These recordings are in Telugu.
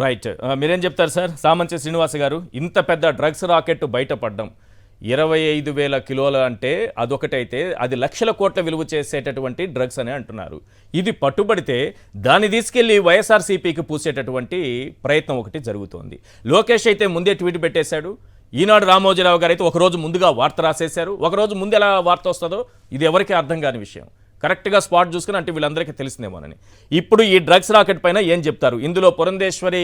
రైట్. మీరేం చెప్తారు సార్? సామంచి శ్రీనివాస్ గారు, ఇంత పెద్ద డ్రగ్స్ రాకెట్ బయటపడ్డం 25,000 కిలోలు అంటే అదొకటైతే, అది లక్షల కోట్ల విలువ చేసేటటువంటి డ్రగ్స్ అని అంటున్నారు. ఇది పట్టుబడితే దాన్ని తీసుకెళ్లి వైఎస్ఆర్సీపీకి పూసేటటువంటి ప్రయత్నం ఒకటి జరుగుతోంది. లోకేష్ అయితే ముందే ట్వీట్ పెట్టేశాడు. ఈనాడు రామోజీరావు గారు అయితే ఒకరోజు ముందుగా వార్త రాసేశారు. ఒకరోజు ముందు ఎలా వార్త వస్తుందో ఇది ఎవరికి అర్థం కాని విషయం. కరెక్ట్గా స్పాట్ చూసుకుని అంటే వీళ్ళందరికీ తెలిసిందేమోనని. ఇప్పుడు ఈ డ్రగ్స్ రాకెట్ పైన ఏం చెప్తారు? ఇందులో పురంధేశ్వరి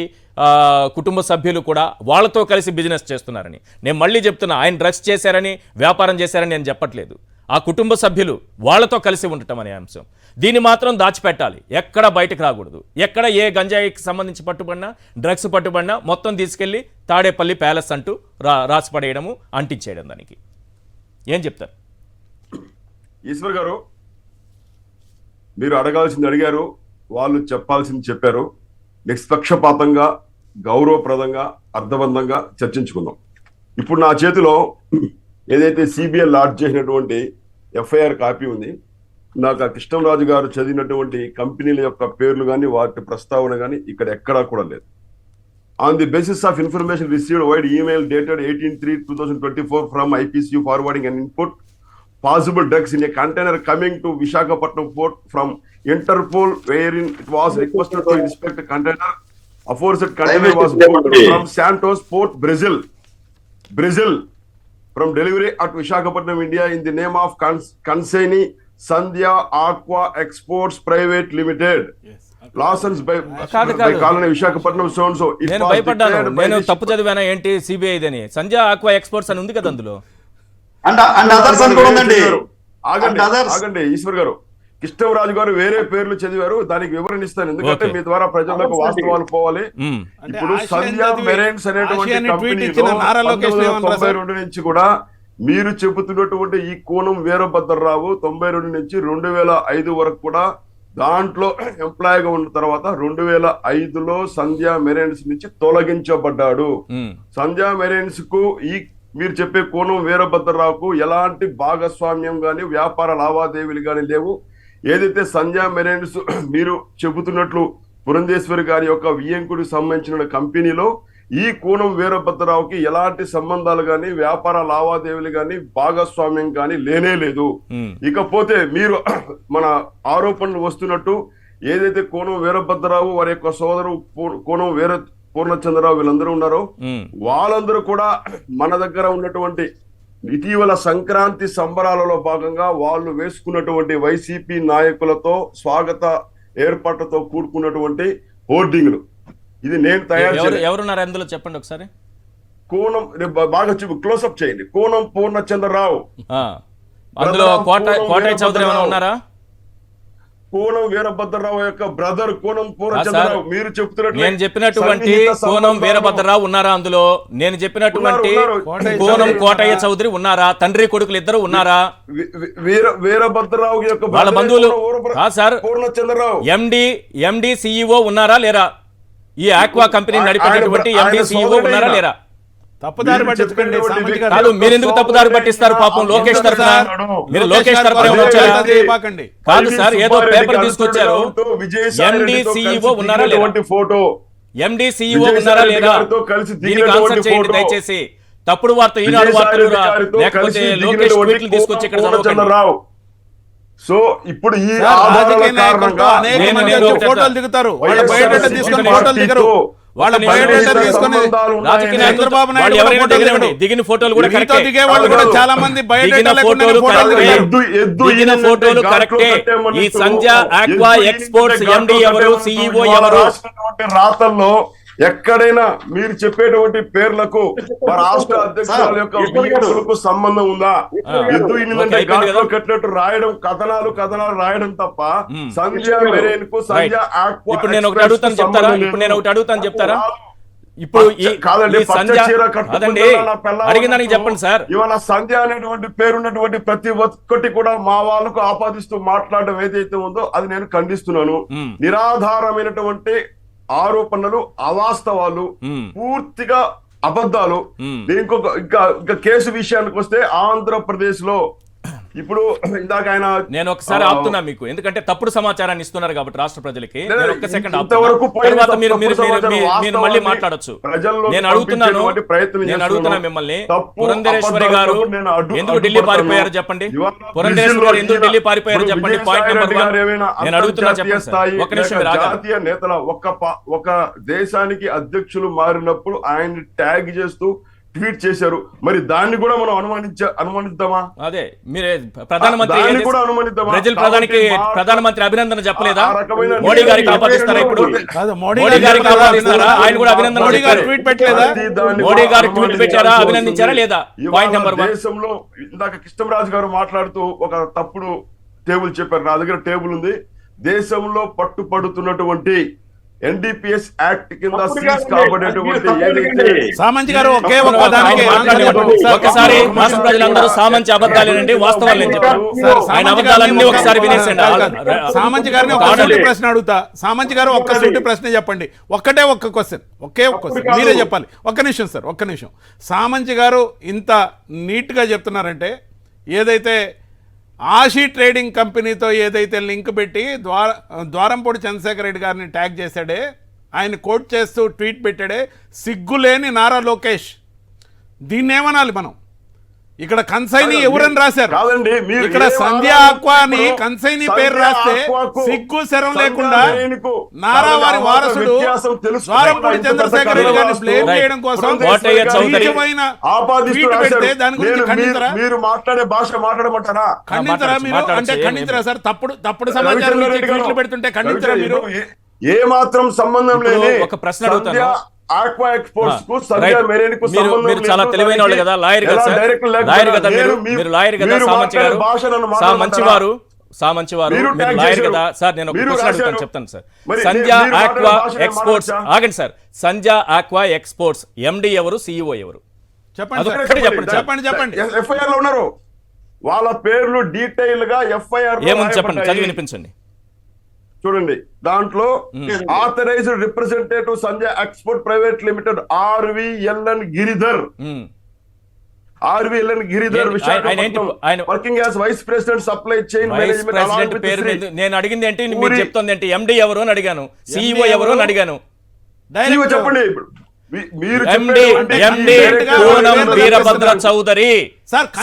కుటుంబ సభ్యులు కూడా వాళ్ళతో కలిసి బిజినెస్ చేస్తున్నారని. నేను మళ్ళీ చెప్తున్నా, ఆయన డ్రగ్స్ చేశారని వ్యాపారం చేశారని నేను చెప్పట్లేదు. ఆ కుటుంబ సభ్యులు వాళ్ళతో కలిసి ఉండటం అనే అంశం, దీన్ని మాత్రం దాచిపెట్టాలి. ఎక్కడ బయటకు రాకూడదు. ఎక్కడ ఏ గంజాయికి సంబంధించి పట్టుబడినా, డ్రగ్స్ పట్టుబడినా మొత్తం తీసుకెళ్లి తాడేపల్లి ప్యాలెస్ అంటూ రాసి పడేయడము, అంటించేయడం. దానికి ఏం చెప్తారు? ఈశ్వర్ గారు, మీరు అడగాల్సింది అడిగారు, వాళ్ళు చెప్పాల్సింది చెప్పారు. నిష్పక్షపాతంగా, గౌరవప్రదంగా, అర్థవంతంగా చర్చించుకుందాం. ఇప్పుడు నా చేతిలో ఏదైతే సిబిఐ లాడ్జ్ చేసినటువంటి ఎఫ్ఐఆర్ కాపీ ఉంది, నాకు ఆ కృష్ణంరాజు గారు చదివినటువంటి కంపెనీల యొక్క పేర్లు కానీ వాటి ప్రస్తావన కానీ ఇక్కడ ఎక్కడా కూడా లేదు. On the basis of information received wide email dated 18/3/2024 from IPC forwarding and input possible drugs in a container coming to Visakhapatnam port from Interpol, wherein it was requested to inspect the container. Aforesaid container was booked from Santos Port, Brazil, from delivery at Visakhapatnam, India, in the name of consignee Sandhya Aqua Exports Private Limited. License by Colony Visakhapatnam so and so. నేను భయపడ్డాను, నేను తప్పు చదివానా ఏంటి సిబిఐ దని? సంధ్య ఆక్వా ఎక్స్పోర్ట్స్ అని ఉంది కదా అందులో. ఆగండి ఈశ్వర్ గారు, కృష్ణరాజు గారు వేరే పేర్లు చదివారు, దానికి వివరణ ఇస్తాను. ఎందుకంటే మీ ద్వారా ప్రజలకు వాస్తవాలు పోవాలి. ఇప్పుడు సంధ్యా మెరైన్స్ అనేటువంటి కంపెనీలో 1992 నుంచి కూడా మీరు చెబుతున్నటువంటి ఈ కోనం వీరభద్రరావు 92 నుంచి 2005 వరకు కూడా దాంట్లో ఎంప్లాయీగా ఉన్న తర్వాత 2005లో సంధ్యా మెరైన్స్ నుంచి తొలగించబడ్డాడు. సంధ్యా మెరైన్స్ కు ఈ మీరు చెప్పే కోనం వీరభద్రరావుకు ఎలాంటి భాగస్వామ్యం గాని వ్యాపార లావాదేవీలు గాని లేవు. ఏదైతే సంధ్యా మెరైన్స్ మీరు చెబుతున్నట్లు పురంధేశ్వరి గారి యొక్క వియ్యంకుడికి సంబంధించిన కంపెనీలో ఈ కోనం వీరభద్రరావుకి ఎలాంటి సంబంధాలు గాని వ్యాపార లావాదేవీలు గాని భాగస్వామ్యం గాని లేనే లేదు. ఇకపోతే మీరు మన ఆరోపణలు వస్తున్నట్టు ఏదైతే కోనం వీరభద్రరావు వారి యొక్క సోదరు కోనం పూర్ణచంద్రరావు వీళ్ళందరూ ఉన్నారో వాళ్ళందరూ కూడా మన దగ్గర ఉన్నటువంటి ఇటీవల సంక్రాంతి సంబరాలలో భాగంగా వాళ్ళు వేసుకున్నటువంటి వైసీపీ నాయకులతో స్వాగత ఏర్పాట్లతో కూడుకున్నటువంటి హోర్డింగ్లు. ఇది నేను తయారు ఎవరున్నారు అందులో చెప్పండి ఒకసారి. కోనం బాగా క్లోజ్అప్ చేయండి. కోనం పూర్ణచంద్రరావు, అందులో కోటయ్య చౌదరి ఉన్నారా? కోనం వీరభద్రరావు యొక్క బ్రదర్ కోనం పూర్ణచంద్రరావు. మీరు చెప్తున్నట్టు నేను చెప్పినటువంటి కోనం వీరభద్రరావు ఉన్నారా అందులో? నేను చెప్పినటువంటి కోనం కోటయ్య చౌదరి ఉన్నారా? తండ్రి కొడుకులు ఇద్దరు ఉన్నారా? వీరభద్రరావు యొక్క వాళ్ళ బంధువులు సార్ పూర్ణచంద్రరావు ఎండి సిఇఓ ఉన్నారా లేరా? ఈ ఆక్వా కంపెనీ నడిపేటటువంటి ఎండి సిఇఓ ఉన్నారా లేరా? తప్పుదారి పట్టించకండి. మీరు ఎందుకు తప్పుదారి పట్టిస్తారు? పాపం లోకేష్ తరఫున మీరు లోకేష్ తరఫున కాదు సార్, ఏదో పేపర్ తీసుకొచ్చారు. ఎండి సిఇఓ ఉన్నారా లేదా? ఫోటో ఎండి సిఇఓ ఉన్నారా లేదా? దీనికి ఆన్సర్ చేయండి దయచేసి. తప్పుడు వార్త ఈనాడు వార్తలు లేకపోతే లోకేష్ ట్వీట్లు తీసుకొచ్చి ఇక్కడ చదవకండి. సో ఇప్పుడు ఈ ఫోటోలు దిగుతారు, వాళ్ళ బయోడేటా తీసుకొని ఫోటోలు దిగరు. వాళ్ళ బయోడేటా తీసుకొని చంద్రబాబు నాయుడు దిగిన ఫోటోలు కూడా దిగే వాళ్ళు కూడా చాలా మంది బయోడేటా ఫోటోలు కరెక్టే. ఈ సంధ్య ఆక్వా ఎక్స్పోర్ట్స్ ఎండి ఎవరు, సిఇఓ ఎవరు? రాతల్లో ఎక్కడైనా మీరు చెప్పేటువంటి పేర్లకు రాష్ట్ర అధ్యక్షుల యొక్క సంబంధం ఉందా? కట్టినట్టు రాయడం కథనాలు రాయడం తప్ప సంధ్యా మెరైన్ కు సంధ్యా ఆక్వా ఇప్పుడు నేను ఒకటి అడుగుతాను చెప్తారా? ఇప్పుడు కాదండి, అడిగిందానికి చెప్పండి సార్. ఇవాళ సంధ్య అనేటువంటి పేరున్నటువంటి ప్రతి ఒక్కటి కూడా మా వాళ్ళకు ఆపాదిస్తూ మాట్లాడడం ఏదైతే ఉందో అది నేను ఖండిస్తున్నాను. నిరాధారమైనటువంటి ఆరోపణలు, అవాస్తవాలు, పూర్తిగా అబద్ధాలు. ఇంకా కేసు విషయానికి వస్తే ఆంధ్రప్రదేశ్ లో ఇప్పుడు ఇందాక ఆయన నేను ఒకసారి ఆపుతున్నా మీకు, ఎందుకంటే తప్పుడు సమాచారాన్ని ఇస్తున్నారు కాబట్టి రాష్ట్ర ప్రజలకి. నేను ఒక్క సెకండ్ ఇంతవరకు తర్వాత మీరు వాస్తవాన్ని మళ్ళీ మాట్లాడొచ్చు. ప్రజల్లోకి నేను అడుగుతున్నా చేస్తున్నాను. మిమ్మల్ని, తప్పు, పురంధరేశ్వరి గారు అబద్ధాలకు నేను ఎందుకు ఢిల్లీ పారిపోయారు చెప్పండి. పురంధరేశ్వరి గారు ఎందుకు ఢిల్లీ పారిపోయారు చెప్పండి. పాయింట్ నెంబర్ 1 నేను అడుగుతున్నా, చెప్పండి సార్. ఒక్క నిమిషం మీరు ఆగండి. జాతీయ నేతల ఒక దేశానికి అధ్యక్షులు మారినప్పుడు ఆయన్ని ట్యాగ్ చేస్తూ ట్వీట్ చేశారు. మరి దాన్ని కూడా మనం అనుమానిద్దామా? అదే మీరే ప్రధానమంత్రి బ్రెజిల్ ప్రధానమంత్రి అభినందన చెప్పలేదా? మోడీ గారికి ఆపాదిస్తారా ఇప్పుడు? మోడీ గారికి ఆపాదిస్తారా? ఆయన కూడా అభినందన ట్వీట్ పెట్టలేదా? మోడీ గారు ట్వీట్ పెట్టారా, అభినందించారా లేదా? Point number 1. దేశంలో ఇందాక కృష్ణరాజు గారు మాట్లాడుతూ ఒక తప్పుడు టేబుల్ చెప్పారు. నా దగ్గర టేబుల్ ఉంది. దేశంలో పట్టుపడుతున్నటువంటి ఎన్డీపీఎస్ యాక్ట్ కింద సీజ్ కాబడేటువంటి ఏదైతే సామంత్ గారు ఒకే ఒక్క దానికి ఒకసారి రాష్ట్ర ప్రజలందరూ సామంత్ అబద్ధాలేనండి, వాస్తవాలు నేను చెప్పాను. ఆయన అబద్ధాలన్నీ ఒకసారి వినేసండి. సామంత్ గారిని ఒక సూటి ప్రశ్న అడుగుతా. సామంత్ గారు ఒక్క సూటి ప్రశ్న చెప్పండి. ఒక్క క్వశ్చన్, ఒకే ఒక్క క్వశ్చన్ మీరే చెప్పాలి. ఒక్క నిమిషం సార్, ఒక్క నిమిషం. సామంత్ గారు ఇంత నీట్ గా చెప్తున్నారంటే, ఏదైతే ఆషి ట్రేడింగ్ కంపెనీతో ఏదైతే లింక్ పెట్టి ద్వారంపూడి చంద్రశేఖర్ రెడ్డి గారిని ట్యాగ్ చేశాడే, ఆయన కోట్ చేస్తూ ట్వీట్ పెట్టాడే, సిగ్గులేని నారా లోకేష్. దీన్ని ఏమనాలి మనం? ఇక్కడ కన్సైని ఎవరని రాశారు? ఇక్కడ సంధ్య ఆక్వాని కన్సైని పేరు రాస్తే సిగ్గు శరం లేకుండా నారా వారి వారసుడు ద్వారంపూడి చంద్రశేఖర్ రెడ్డి గారిని బ్లేమ్ చేయడం కోసం ట్వీట్ పెడితే దాని గురించి ఖండించరా? మీరు మాట్లాడే భాష మాట్లాడమంటారా? ఖండించరా మీరు? అంటే ఖండించరా సార్? తప్పుడు సమాచారం ట్వీట్లు పెడుతుంటే ఖండించరా మీరు? ఏ మాత్రం సంబంధం లేని ఒక ప్రశ్న అడుగుతాను. ఆక్వా ఎక్స్పోర్ట్స్ కు సంధ్య మెరైన్ కు సంబంధం మీరు చాలా తెలివైన వాళ్ళు కదా, లాయర్ కదా సార్, లాయర్ కదా మీరు లాయర్ కదా సామంత్ గారు, సామంచివారు మీరు లాయర్ కదా సార్. నేను ఒక ప్రశ్న అడుగుతాను, చెప్తాను సార్. సంధ్య ఆక్వా ఎక్స్పోర్ట్స్, ఆగండి సార్. సంధ్య ఆక్వా ఎక్స్పోర్ట్స్ ఎండి ఎవరు, సిఇఓ ఎవరు? చెప్పండి. ఎఫ్ఐఆర్ లో ఉన్నారు. వాళ్ళ పేర్లు డీటెయిల్ గా ఎఫ్ఐఆర్ ఏముంది చెప్పండి, చదివి వినిపించండి. చూడండి, దాంట్లో authorised representative Sanjay export private limited RVLN Giridhar working as vice president supply chain management. నేను అడిగింది ఏంటి, మీరు చెప్తుంది ఏంటి? ఎండి ఎవరు అని అడిగాను, సిఇఓ ఎవరు అని అడిగాను. చెప్పండి. వీరభద్ర చౌదరి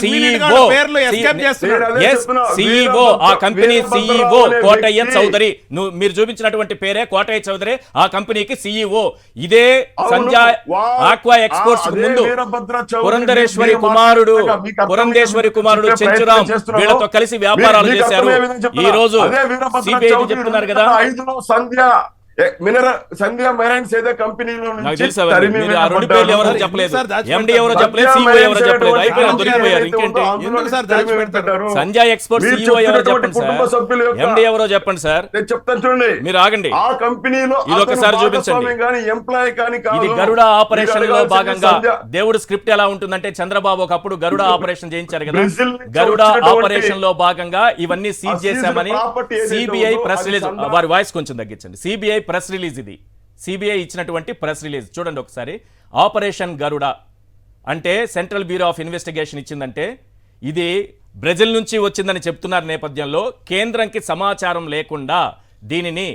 సిఇఓ, ఆ కంపెనీ సిఇఓ కోటయ్య చౌదరి. మీరు చూపించినటువంటి పేరే కోటయ్య చౌదరి, ఆ కంపెనీకి సిఇఓ. ఇదే సంధ్య ఆక్వా ఎక్స్పోర్ట్స్ ముందు పురంధరేశ్వరి కుమారుడు చెంచురాం వీళ్ళతో కలిసి వ్యాపారాలు చేశారు. ఈ రోజు సిబిఐ చెప్తున్నారు కదా. సంధ్య మెరైన్స్ ఏదో కంపెనీలో సంజయ్ ఎక్స్పోర్ట్ సిఇఓ ఎవరో చెప్పండి సార్, ఎండి ఎవరో చెప్పండి సార్. నేను చెప్తాను చూడండి, మీరు ఆగండి. ఆ కంపెనీలో ఇది ఒకసారి చూపించండి. ఎంప్లాయీ కానీ ఇది గరుడ ఆపరేషన్ లో భాగంగా దేవుడు స్క్రిప్ట్ ఎలా ఉంటుందంటే, చంద్రబాబు ఒకప్పుడు గరుడ ఆపరేషన్ చేయించారు కదా, గరుడ ఆపరేషన్ లో భాగంగా ఇవన్నీ సీజ్ చేశామని సిబిఐ ప్రెస్ రిలీజ్, వారి వాయిస్ కొంచెం తగ్గించండి. సిబిఐ ప్రెస్ రిలీజ్, ఇది సిబిఐ ఇచ్చినటువంటి ప్రెస్ రిలీజ్ చూడండి ఒకసారి. ఆపరేషన్ గరుడ అంటే సెంట్రల్ బ్యూరో ఆఫ్ ఇన్వెస్టిగేషన్ ఇచ్చిందంటే, ఇది బ్రెజిల్ నుంచి వచ్చిందని చెప్తున్నారు నేపథ్యంలో కేంద్రంకి సమాచారం లేకుండా దీనిని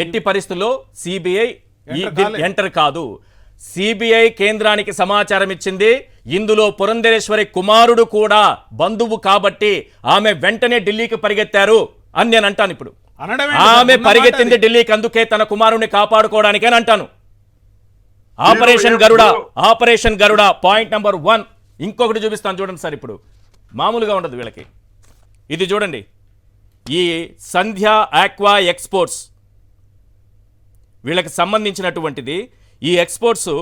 ఎట్టి పరిస్థితుల్లో సిబిఐ ఎంటర్ కాదు. సిబిఐ కేంద్రానికి సమాచారం ఇచ్చింది. ఇందులో పురంధరేశ్వరి కుమారుడు కూడా బంధువు కాబట్టి ఆమె వెంటనే ఢిల్లీకి పరిగెత్తారు అని నేను అంటాను. ఇప్పుడు ఆమె పరిగెత్తింది ఢిల్లీకి, అందుకే తన కుమారుణ్ణి కాపాడుకోవడానికి అని అంటాను. ఆపరేషన్ గరుడ పాయింట్ నెంబర్ 1. ఇంకొకటి చూపిస్తాను చూడండి సార్. ఇప్పుడు మామూలుగా ఉండదు వీళ్ళకి. ఇది చూడండి, ఈ సంధ్య ఆక్వా ఎక్స్పోర్ట్స్ వీళ్ళకి సంబంధించినటువంటిది. ఈ ఎక్స్పోర్ట్స్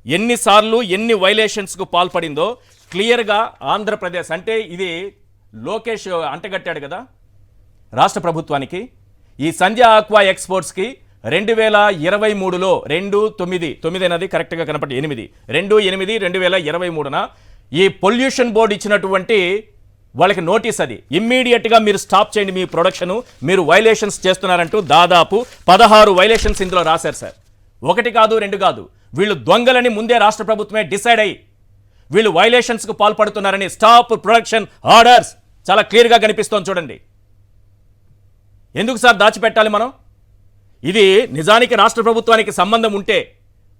ఎన్నిసార్లు ఎన్ని వైలేషన్స్కు పాల్పడిందో క్లియర్గా ఆంధ్రప్రదేశ్, అంటే ఇది లోకేష్ అంటగట్టాడు కదా రాష్ట్ర ప్రభుత్వానికి. ఈ సంధ్య ఆక్వా ఎక్స్పోర్ట్స్కి 2023లో 2/9 అనేది కరెక్ట్గా కనపడి 2/8/2023న ఈ పొల్యూషన్ బోర్డు ఇచ్చినటువంటి వాళ్ళకి నోటీస్, అది ఇమ్మీడియట్గా మీరు స్టాప్ చేయండి మీ ప్రొడక్షన్, మీరు వైలేషన్స్ చేస్తున్నారంటూ దాదాపు 16 వైలేషన్స్ ఇందులో రాశారు సార్. 1 కాదు 2 కాదు, వీళ్ళు దొంగలని ముందే రాష్ట్ర ప్రభుత్వమే డిసైడ్ అయ్యి వీళ్ళు వైలేషన్స్కు పాల్పడుతున్నారని స్టాప్ ప్రొడక్షన్ ఆర్డర్స్ చాలా క్లియర్గా కనిపిస్తోంది చూడండి. ఎందుకు సార్ దాచిపెట్టాలి మనం? ఇది నిజానికి రాష్ట్ర ప్రభుత్వానికి సంబంధం ఉంటే,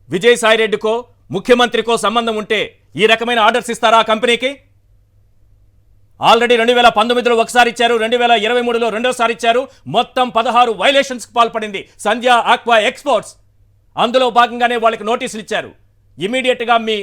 విజయసాయి రెడ్డికో ముఖ్యమంత్రికో సంబంధం ఉంటే ఈ రకమైన ఆర్డర్స్ ఇస్తారా ఆ కంపెనీకి? ఆల్రెడీ 2019లో ఒకసారి ఇచ్చారు, 2023లో రెండోసారి ఇచ్చారు. మొత్తం 16 వైలేషన్స్కి పాల్పడింది సంధ్య ఆక్వా ఎక్స్పోర్ట్స్. అందులో భాగంగానే వాళ్ళకి నోటీసులు ఇచ్చారు. ఇమీడియట్గా మీ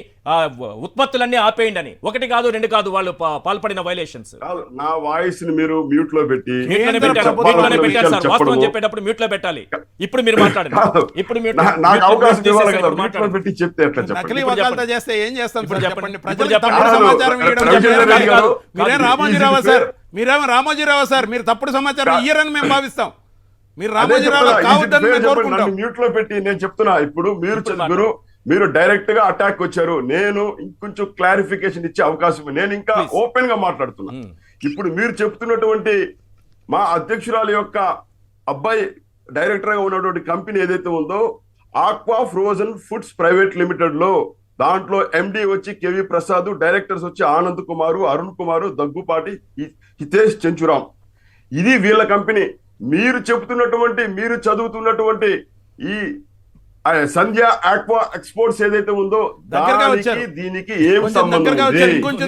ఉత్పత్తులన్నీ ఆపేయండి అని. 1 కాదు 2 కాదు వాళ్ళు పాల్పడిన వైలేషన్స్. నా వాయిస్ ని మీరు మ్యూట్ లో పెట్టి పెట్టారు సార్. వాస్తవం చెప్పేటప్పుడు మ్యూట్ లో పెట్టాలి. ఇప్పుడు మీరు మాట్లాడండి. ఇప్పుడు నాకు అవకాశం ఇవ్వాలి కదా, మ్యూట్ లో పెట్టి చెప్తే ఎట్లా చెప్పండి. నకిలీ వకాల్తా చేస్తే ఏం చేస్తాం సార్ చెప్పండి. ప్రజలు చెప్పండి. తప్పుడు సమాచారం ఇవ్వడం రవిచంద్ర రెడ్డి గారు, మీరేం రామోజీరావు సార్, మీరేమో రామోజీరావు సార్, మీరు తప్పుడు సమాచారం ఇయ్యరని మేము భావిస్తాం. మీరు రామోజీరావు కావద్దని మేము కోరుకుంటాం. మ్యూట్ లో పెట్టి నేను చెప్తున్నా. ఇప్పుడు మీరు డైరెక్ట్ గా అటాక్ వచ్చారు. నేను ఇంకొంచెం క్లారిఫికేషన్ ఇచ్చే అవకాశం, నేను ఇంకా ఓపెన్ గా మాట్లాడుతున్నా. ఇప్పుడు మీరు చెప్తున్నటువంటి మా అధ్యక్షురాలు యొక్క అబ్బాయి డైరెక్టర్ గా ఉన్నటువంటి కంపెనీ ఏదైతే ఉందో aqua frozen foods private limited లో, దాంట్లో ఎండి వచ్చి కేవి ప్రసాద్, డైరెక్టర్స్ వచ్చి ఆనంద్ కుమారు, అరుణ్ కుమారు, దగ్గుపాటి, హితేష్ చెంచురాం. ఇది వీళ్ళ కంపెనీ. మీరు చెబుతున్నటువంటి, మీరు చదువుతున్నటువంటి ఈ సంధ్య ఆక్వా ఎక్స్పోర్ట్స్ ఏదైతే ఉందో దానికి దీనికి ఏం సంబంధం? ఇంకొంచెం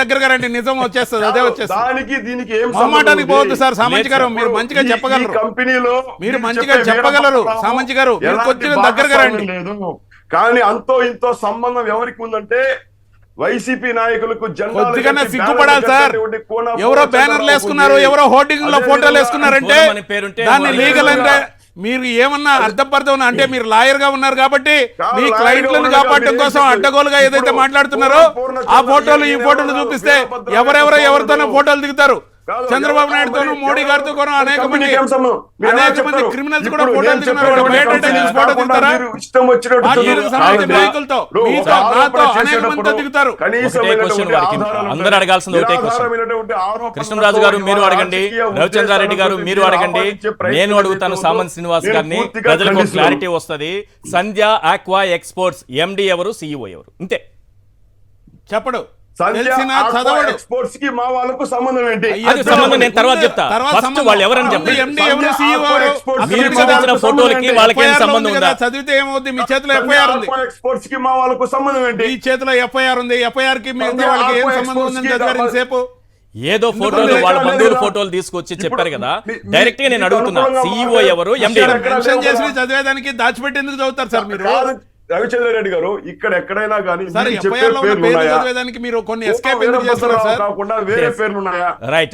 దగ్గరగా రండి, నిజం వచ్చేస్తుంది. అదే వచ్చేస్తుంది. దానికి దీనికి ఏం మొహమాటానికి పోవద్దు సార్. సామంచి గారు మీరు మంచిగా చెప్పగలరు, కంపెనీలో మీరు మంచిగా చెప్పగలరు. సామంచి గారు మీరు కొంచెం దగ్గరగా రండి. కానీ అంతో ఇంతో సంబంధం ఎవరికి ఉందంటే వైసీపీ నాయకులకు కొద్దిగానే సిగ్గుపడాలి సార్. ఎవరో బ్యానర్లు వేసుకున్నారు, ఎవరో హోర్డింగ్ లో ఫోటోలు వేసుకున్నారంటే దాన్ని లీగల్ అంటే మీరు ఏమన్నా అర్థం అంటే మీరు లాయర్ గా ఉన్నారు కాబట్టి మీ క్లయింట్లను కాపాడటం కోసం అడ్డగోలుగా ఏదైతే మాట్లాడుతున్నారో ఆ ఫోటోలు ఈ ఫోటోలు చూపిస్తే ఎవరితోనో ఫోటోలు దిగుతారు. చంద్రబాబు నాయుడుతోనూ మోడీ గారితో కూడా అనేక మంది క్రిమినల్స్ కూడా ఫోటోలు దిగుతున్నారు. నాయకులతో నాతో అనేక మందితో దిగుతారు. అందరూ అడగాల్సింది ఒకటే క్వశ్చన్. కృష్ణరాజు గారు మీరు అడగండి, రవిచంద్రారెడ్డి గారు మీరు అడగండి, నేను అడుగుతాను సామంత్ శ్రీనివాస్ గారిని. ప్రజలకు క్లారిటీ వస్తుంది. సంధ్య ఆక్వా ఎక్స్పోర్ట్స్ ఎండి ఎవరు, సిఇఓ ఎవరు? ఇంతే చెప్పడు. ఎక్స్పోర్ట్స్ కి మా వాళ్ళకు సంబంధం ఏంటి? అది సంబంధం నేను తర్వాత చెప్తా. ఫస్ట్ వాళ్ళు ఎవరని చెప్పండి. ఫోటోలకి వాళ్ళకి ఏం సంబంధం ఉందా? చదివితే ఏమవుతుంది? మీ చేతిలో ఎఫ్ఐఆర్ ఉంది. ఎక్స్పోర్ట్స్ కి మా వాళ్ళకు సంబంధం ఏంటి? ఈ చేతిలో ఎఫ్ఐఆర్ ఉంది. ఎఫ్ఐఆర్ కి వాళ్ళకి ఏం సంబంధం ఉందని చదివారు సేపు. ఏదో ఫోటోలు వాళ్ళ బంధువుల ఫోటోలు తీసుకొచ్చి చెప్పారు కదా. డైరెక్ట్ గా నేను అడుగుతున్నా, సిఇఓ ఎవరు, ఎండి మెన్షన్ చేసి చదివేదానికి దాచిపెట్టి ఎందుకు చదువుతారు సార్ మీరు? రవిచంద్ర రెడ్డి గారు, ఇక్కడ ఎక్కడైనా కానీ మీరు కొన్ని ఎస్కేప్ ఎందుకు చేస్తున్నారు సార్? కాకుండా వేరే పేర్లు ఉన్నాయా? రైట్.